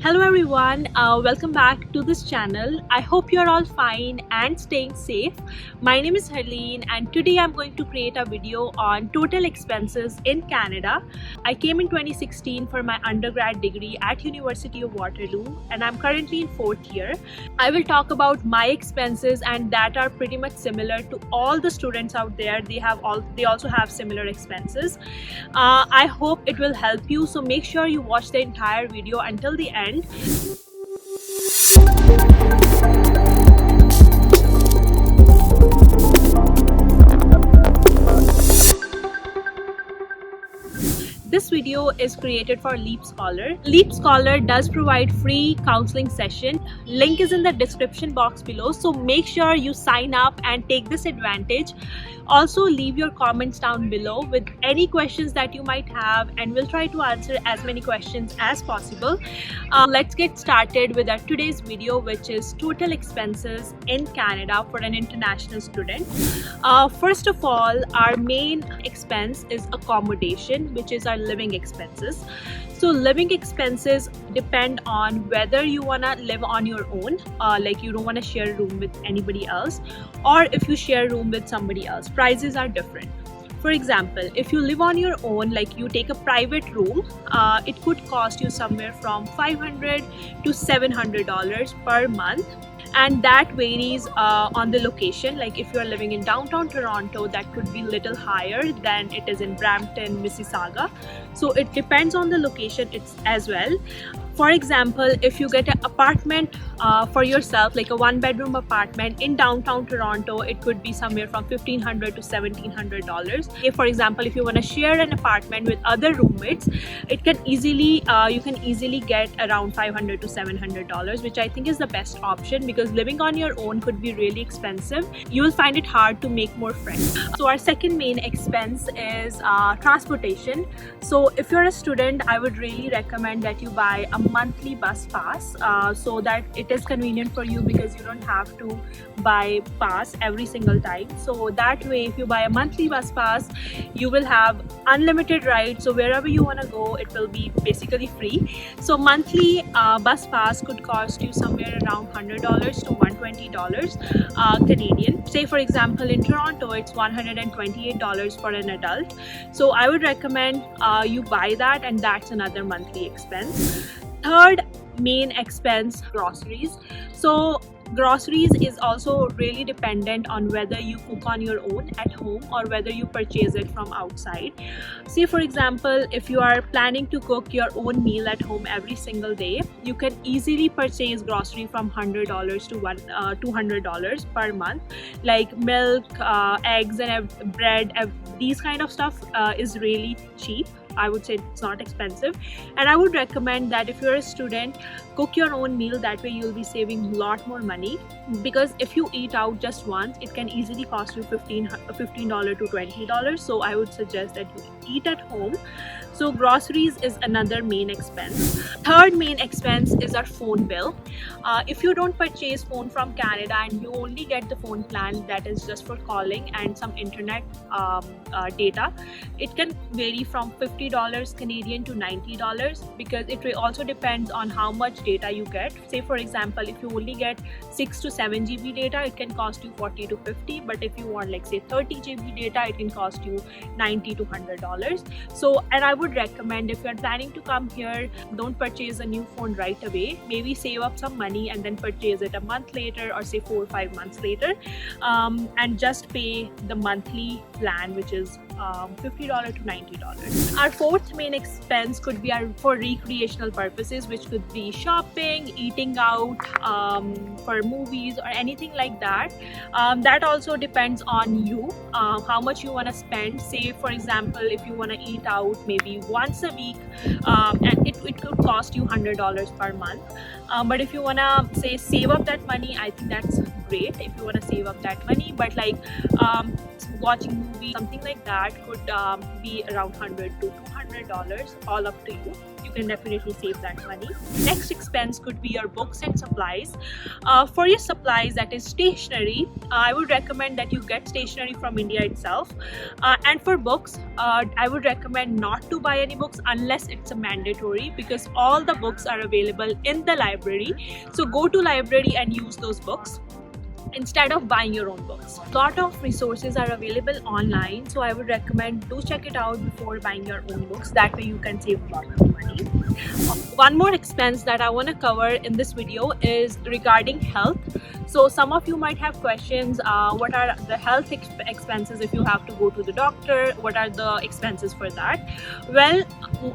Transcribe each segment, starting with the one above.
Hello everyone, welcome back to this channel. I hope you're all fine and staying safe. My name is Harleen and today I'm going to create a video on total expenses in Canada. I came in 2016 for my undergrad degree at University of Waterloo and I'm currently in 4th year. I will talk about my expenses and that are pretty much similar to all the students out there. They also have similar expenses. I hope it will help you, so make sure you watch the entire video until the end. This video is created for Leap Scholar. Leap Scholar does provide free counseling session. Link is in the description box below, so make sure you sign up and take this advantage. Also, leave your comments down below with any questions that you might have and we'll try to answer as many questions as possible. Let's get started with our today's video, which is total expenses in Canada for an international student. First of all, our main expense is accommodation, which is our living expenses. So living expenses depend on whether you want to live on your own, like you don't want to share a room with anybody else, or if you share a room with somebody else. Prices are different. For example, if you live on your own, like you take a private room, it could cost you somewhere from $500 to $700 per month. And that varies on the location. Like if you're living in downtown Toronto, that could be little higher than it is in Brampton, Mississauga. So it depends on the location as well. For example, if you get an apartment for yourself, like a one-bedroom apartment in downtown Toronto, it could be somewhere from $1,500 to $1,700. If, for example, if you want to share an apartment with other roommates, it can easily you can easily get around $500 to $700, which I think is the best option, because living on your own could be really expensive. You will find it hard to make more friends. So our second main expense is transportation. So if you're a student, I would really recommend that you buy a monthly bus pass so that it is convenient for you, because you don't have to buy pass every single time. So that way, if you buy a monthly bus pass, you will have unlimited rides. So wherever you want to go, it will be basically free. So monthly bus pass could cost you somewhere around $100 to $120 Canadian. Say for example in Toronto, it's $128 for an adult. So I would recommend you buy that, and that's another monthly expense. Third main expense, groceries. So groceries is also really dependent on whether you cook on your own at home or whether you purchase it from outside. Say for example, if you are planning to cook your own meal at home every single day, you can easily purchase grocery from $100 to $200 per month, like milk, eggs and bread. These kind of stuff is really cheap. I would say it's not expensive, and I would recommend that if you're a student, cook your own meal. That way you'll be saving a lot more money, because if you eat out just once, it can easily cost you $15 to $20. So I would suggest that you eat at home. So groceries is another main expense. Third main expense is our phone bill. If you don't purchase phone from Canada and you only get the phone plan that is just for calling and some internet data, it can vary from $50 Canadian to $90, because it also depends on how much data you get. Say for example, if you only get 6 to 7 GB data, it can cost you $40 to $50, but if you want like say 30 GB data, it can cost you $90 to $100. So, and I would recommend, if you're planning to come here, don't purchase a new phone right away. Maybe save up some money and then purchase it a month later, or say 4 or 5 months later, and just pay the monthly plan, which is $50 to $90. Our fourth main expense could be for recreational purposes, which could be shopping, eating out, for movies or anything like that. That also depends on you, how much you want to spend. Say for example, if you want to eat out maybe once a week, and it could cost you $100 per month. But if you want to say save up that money, I think that's great if you want to save up that money. But like watching movies, something like that, that could be around $100 to $200, all up to you. You can definitely save that money. Next expense could be your books and supplies. For your supplies, that is stationery, I would recommend that you get stationery from India itself. And for books, I would recommend not to buy any books unless it's a mandatory, because all the books are available in the library. So go to library and use those books instead of buying your own books. A lot of resources are available online, so I would recommend do check it out before buying your own books. That way you can save a lot of money. One more expense that I want to cover in this video is regarding health. So some of you might have questions, what are the health expenses if you have to go to the doctor? What are the expenses for that? Well,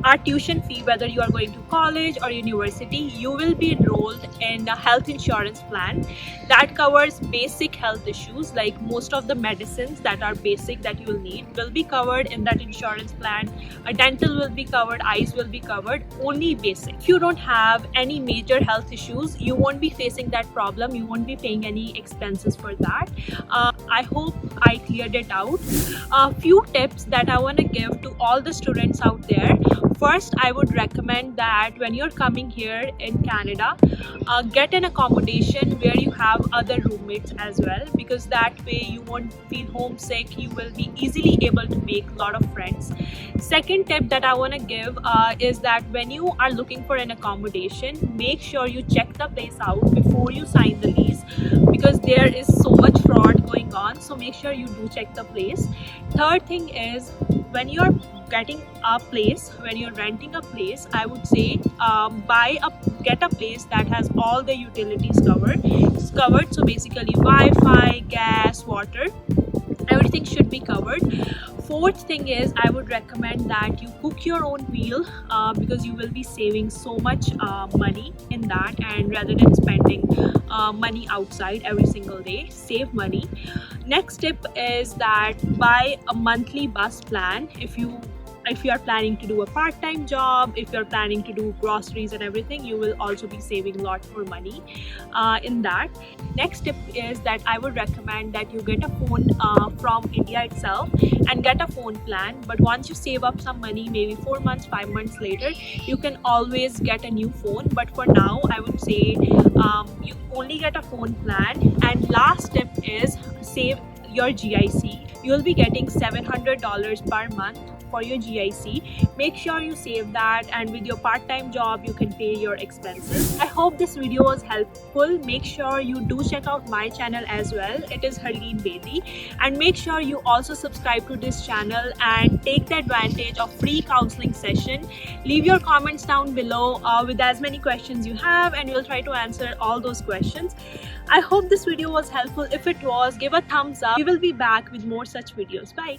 our tuition fee, whether you are going to college or university, you will be enrolled in a health insurance plan that covers basic health issues. Like most of the medicines that are basic that you will need will be covered in that insurance plan. A dental will be covered, eyes will be covered, only basic. If you don't have any major health issues, you won't be facing that problem. You won't be paying any expenses for that. I hope I cleared it out. A few tips that I want to give to all the students out there. First, I would recommend that when you're coming here in Canada, get an accommodation where you have other roommates as well, because that way you won't feel homesick. You will be easily able to make a lot of friends. Second tip that I want to give is that when you are looking for an accommodation, make sure you check the place out before you sign the lease, because there is so much fraud going on. So make sure you do check the place. Third thing is, when you're getting a place, when you're renting a place, I would say get a place that has all the utilities covered. So basically Wi-Fi, gas, water, everything should be covered. Fourth thing is, I would recommend that you cook your own meal, because you will be saving so much money in that, and rather than spending money outside every single day, save money. Next tip is that buy a monthly bus plan. If you are planning to do a part-time job, if you're planning to do groceries and everything, you will also be saving a lot more money in that. Next tip is that I would recommend that you get a phone from India itself and get a phone plan. But once you save up some money, maybe 4 months, 5 months later, you can always get a new phone. But for now, I would say you only get a phone plan. And last tip is save your GIC. You'll be getting $700 per month for your GIC. Make sure you save that, and with your part-time job you can pay your expenses. I hope this video was helpful. Make sure you do check out my channel as well. It is Harleen Bedi, and make sure you also subscribe to this channel and take the advantage of free counseling session. Leave your comments down below with as many questions you have, and we'll try to answer all those questions. I hope this video was helpful. If it was, give a thumbs up. We will be back with more such videos. Bye.